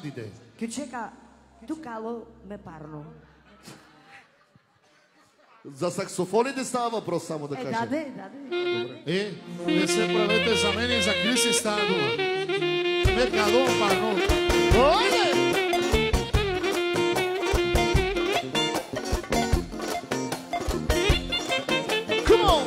Иде. Кючека, тукало ме парно. За саксофоните става въпрос, само да кажа. Даде. Не се правете за мен и за Криси става дума. Ме кало парно. Ойде! Come on!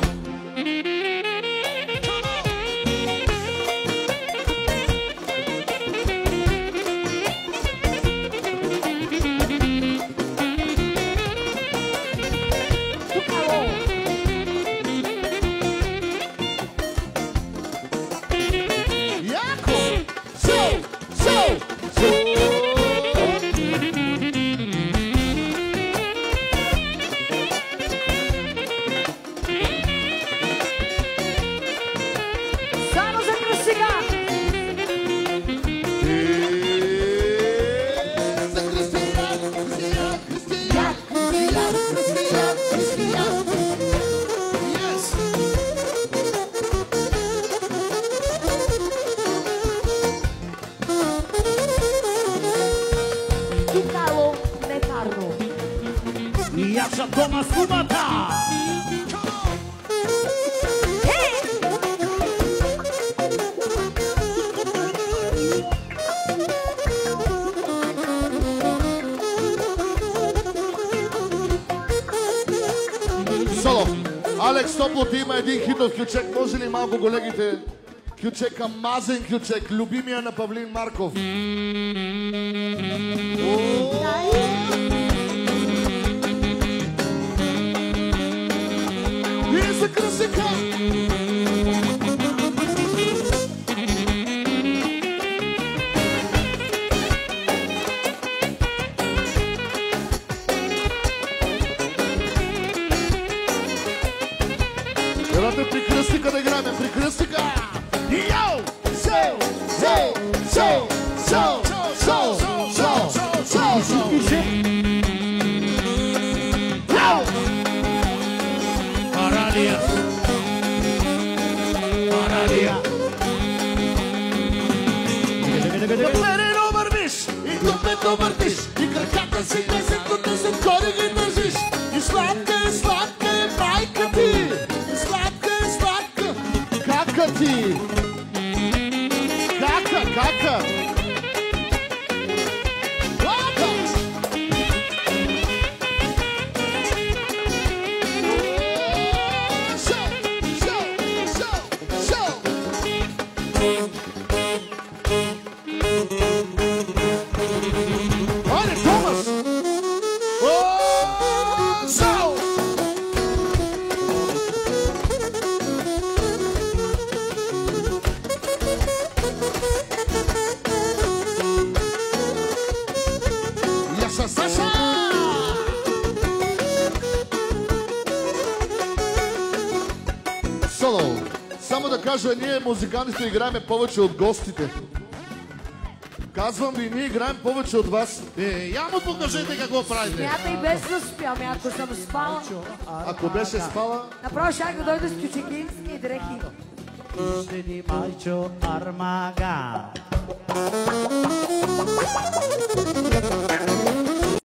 Toma sumata. Соло, Алекс Топлот има един хит от Кючек. Може ли малко колегите? Кючека, мазен Кючек, любимия на Павлин Марков. Here's the Красика! Елате при Кръстика да играем, при Кръстика! Йоу! Соу! Соу! Соу! Соу! Соу! Соу! Соу! Соу! Йоу! Паралия. Паралия. Доплерено вървиш и допето въртиш и краката си 10 от 10 горе ги държиш. И сладка е майка ти. И сладка кака ти. Кака. Само да кажа, ние музикантите играем повече от гостите. Казвам ви, ние играем повече от вас. Ямо покажете какво правите. Смятай без да спям, ако съм спала. Ако беше спала... Направо ще да дойда с кючегински и дрехи. Седи майчо армага.